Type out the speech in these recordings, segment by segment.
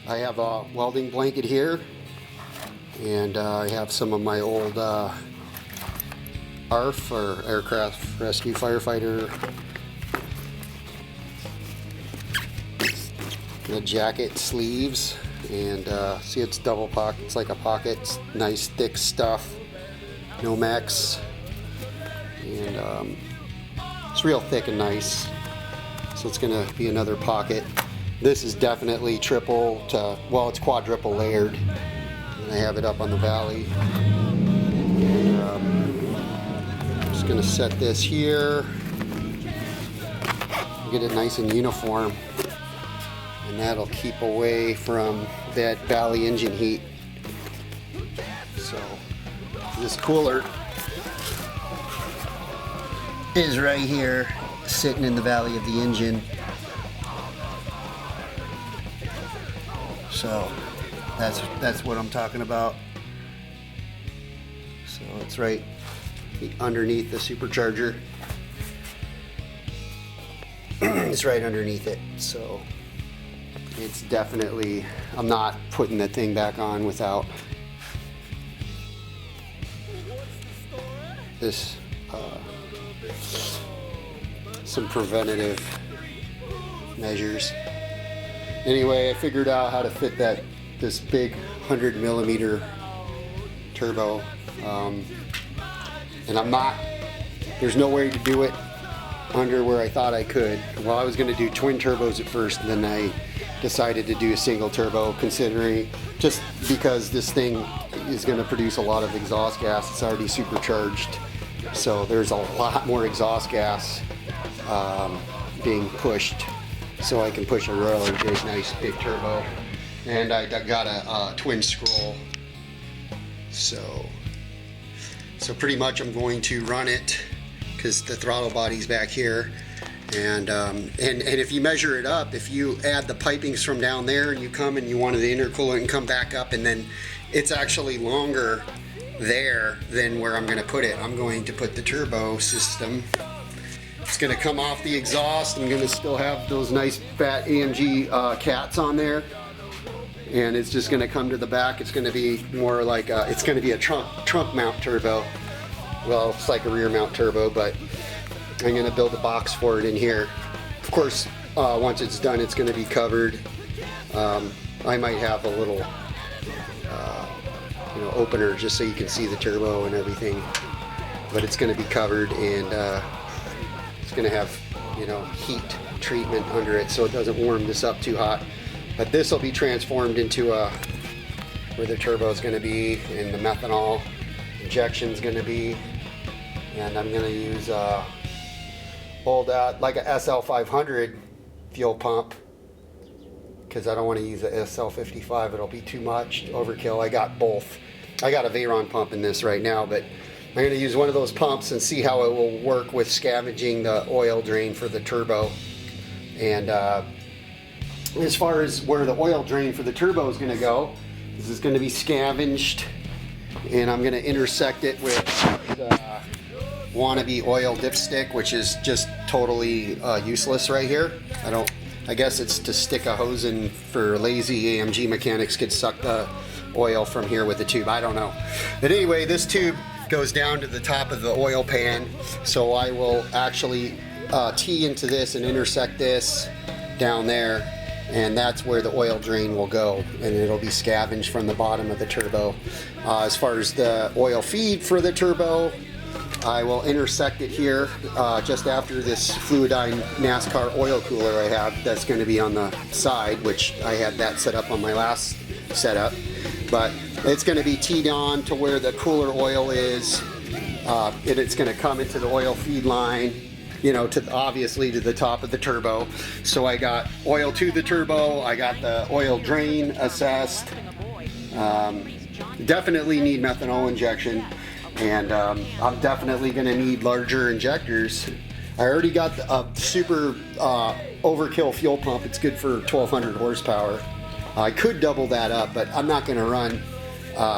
I have a welding blanket here, and I have some of my old ARF, or Aircraft Rescue Firefighter, the jacket sleeves, and see, it's double pocket. It's like a pocket. It's nice thick stuff, Nomex, and it's real thick and nice. So it's gonna be another pocket. This is definitely triple to, well, it's quadruple layered, and I have it up on the valley. And, I'm just gonna set this here, get it nice and uniform, and that'll keep away from that valley engine heat. So this cooler is right here, sitting in the valley of the engine. So that's what I'm talking about. So it's right underneath the supercharger. It's right underneath it. So it's definitely, I'm not putting the thing back on without this some preventative measures. Anyway, I figured out how to fit this big 100mm turbo, and there's no way to do it under where I thought I could. Well, I was going to do twin turbos at first, and then I decided to do a single turbo, considering just because this thing is going to produce a lot of exhaust gas. It's already supercharged, so there's a lot more exhaust gas being pushed, so I can push a really big, nice big turbo. And I got a twin scroll, so pretty much I'm going to run it, because the throttle body's back here, and if you measure it up, if you add the pipings from down there and you come and you wanted the intercooler and come back up, and then it's actually longer there than where I'm going to put it. I'm going to put the turbo system. It's going to come off the exhaust. I'm going to still have those nice fat AMG cats on there, and it's just going to come to the back. It's going to be more like it's going to be a trunk mount turbo. Well, it's like a rear mount turbo, but I'm going to build a box for it in here. Of course, once it's done, it's going to be covered. I might have a little opener just so you can see the turbo and everything, but it's going to be covered, and it's going to have heat treatment under it so it doesn't warm this up too hot. But this will be transformed into where the turbo is going to be, and the methanol injection is going to be, and I'm going to use like a SL500 fuel pump, because I don't want to use a SL55. It'll be too much overkill. I got both. I got a Veyron pump in this right now, but I'm going to use one of those pumps and see how it will work with scavenging the oil drain for the turbo. And as far as where the oil drain for the turbo is going to go, this is going to be scavenged, and I'm going to intersect it with wannabe oil dipstick, which is just totally useless right here. I guess it's to stick a hose in for lazy AMG mechanics, could suck the oil from here with the tube. I don't know. But anyway, this tube goes down to the top of the oil pan, so I will actually tee into this and intersect this down there, and that's where the oil drain will go, and it'll be scavenged from the bottom of the turbo. As far as the oil feed for the turbo, I will intersect it here just after this Fluidyne NASCAR oil cooler I have that's going to be on the side, which I had that set up on my last setup. But it's going to be teed on to where the cooler oil is, and it's going to come into the oil feed line, obviously to the top of the turbo. So I got oil to the turbo, I got the oil drain assessed. Definitely need methanol injection, and I'm definitely going to need larger injectors. I already got a super overkill fuel pump. It's good for 1200 horsepower. I could double that up, but I'm not going to run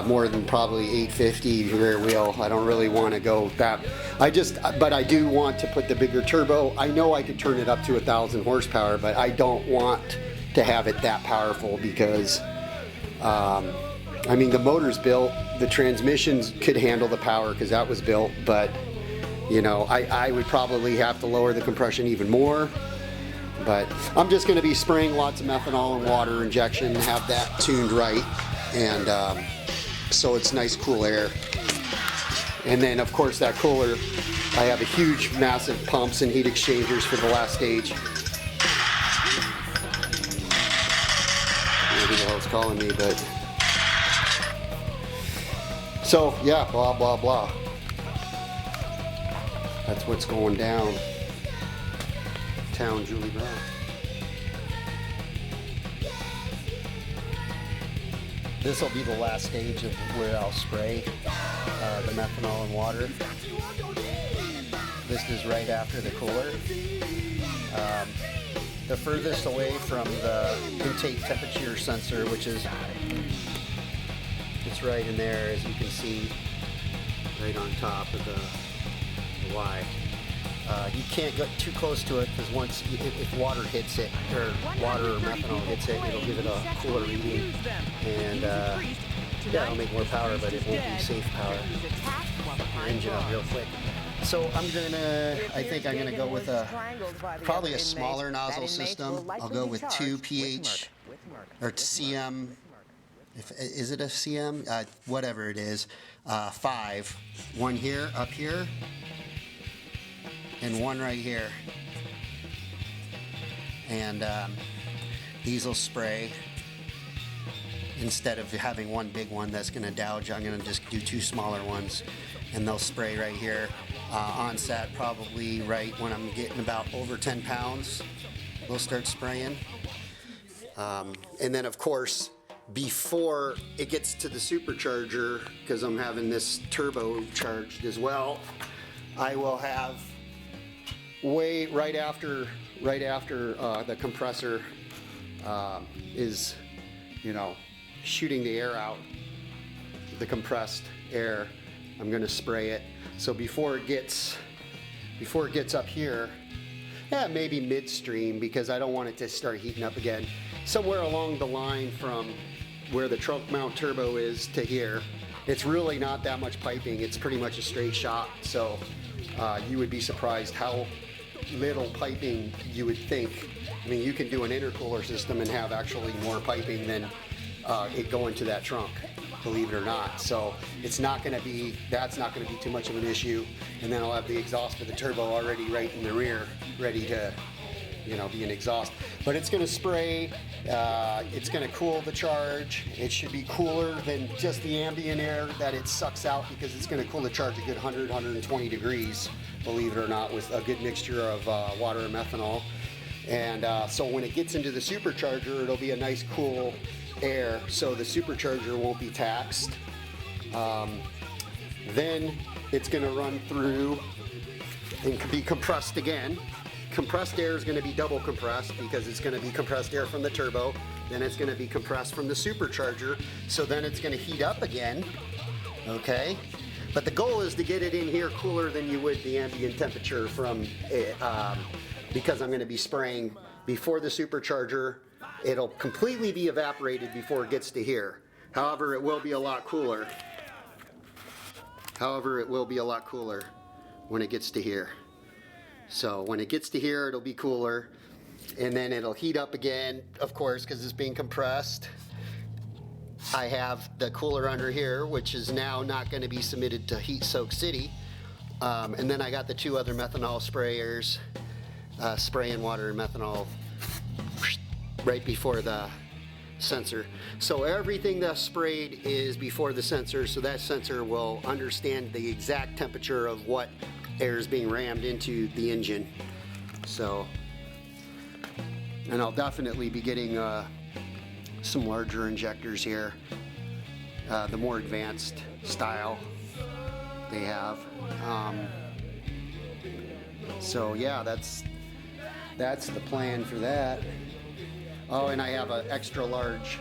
more than probably 850 rear wheel. I don't really want to go that. But I do want to put the bigger turbo. I know I could turn it up to 1000 horsepower, but I don't want to have it that powerful because I mean, the motor's built, the transmissions could handle the power because that was built, but you know, I would probably have to lower the compression even more. But I'm just going to be spraying lots of methanol and water injection, have that tuned right, and so it's nice cool air. And then of course that cooler, I have a huge massive pumps and heat exchangers for the last stage. I don't know who the hell's calling me, but so yeah, blah blah blah. That's what's going down. Town Julie Brown. This will be the last stage of where I'll spray the methanol and water. This is right after the cooler. The furthest away from the intake temperature sensor, which is it's right in there, as you can see, right on top of the Y. You can't get too close to it because once, if water hits it, or water or methanol hits it, it'll give it a cooler reading, and yeah, it'll make more power, but it won't be safe power. Your engine up real quick. So I think I'm gonna go with probably a smaller nozzle system. I'll go with 2 pH or CM. Is it a CM? Whatever it is. 5. One here, up here, and one right here. And these will spray. Instead of having one big one that's going to gouge, I'm going to just do 2 smaller ones, and they'll spray right here. Onset probably right when I'm getting about over 10 pounds, they'll start spraying. And then of course, before it gets to the supercharger, because I'm having this turbo charged as well, I will have right after the compressor is, you know, shooting the air out, the compressed air, I'm going to spray it. So before it gets up here, yeah, maybe midstream, because I don't want it to start heating up again. Somewhere along the line from where the trunk mount turbo is to here, it's really not that much piping. It's pretty much a straight shot. So you would be surprised how little piping you would think. I mean, you can do an intercooler system and have actually more piping than it going to that trunk, believe it or not. So it's not going to be, that's not going to be too much of an issue. And then I'll have the exhaust for the turbo already right in the rear, ready to, you know, be an exhaust. But it's going to spray, it's going to cool the charge. It should be cooler than just the ambient air that it sucks out, because it's going to cool the charge a good 100, 120 degrees, believe it or not, with a good mixture of water and methanol. And so when it gets into the supercharger, it'll be a nice cool air, so the supercharger won't be taxed. Then it's going to run through and be compressed again. Compressed air is going to be double compressed, because it's going to be compressed air from the turbo, then it's going to be compressed from the supercharger, so then it's going to heat up again, okay? But the goal is to get it in here cooler than you would the ambient temperature from, because I'm going to be spraying before the supercharger. It'll completely be evaporated before it gets to here. However, it will be a lot cooler. When it gets to here. So when it gets to here, it'll be cooler, and then it'll heat up again, of course, because it's being compressed. I have the cooler under here, which is now not going to be submitted to Heat Soak City. And then I got the 2 other methanol sprayers, spraying water and methanol right before the sensor. So everything that's sprayed is before the sensor, so that sensor will understand the exact temperature of what air is being rammed into the engine. So, and I'll definitely be getting some larger injectors here, the more advanced style they have. So yeah, that's the plan for that. Oh, and I have an extra large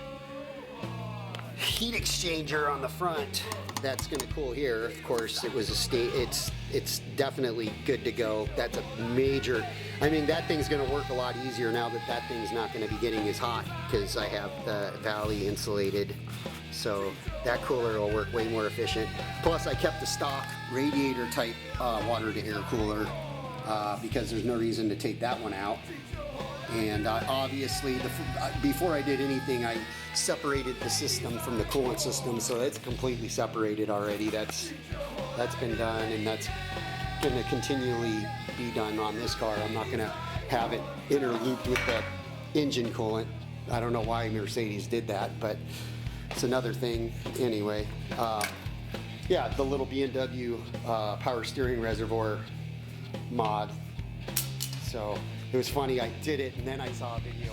heat exchanger on the front that's going to cool here. Of course, it was it's definitely good to go. That's a major, I mean, that thing's going to work a lot easier now that that thing's not going to be getting as hot because I have the valley insulated. So that cooler will work way more efficient. Plus, I kept the stock radiator type water to air cooler because there's no reason to take that one out. And obviously, before I did anything, I separated the system from the coolant system, so it's completely separated already. That's been done, and that's going to continually be done on this car. I'm not going to have it interlooped with the engine coolant. I don't know why Mercedes did that, but it's another thing anyway. Yeah, the little B&W power steering reservoir mod. So it was funny, I did it and then I saw a video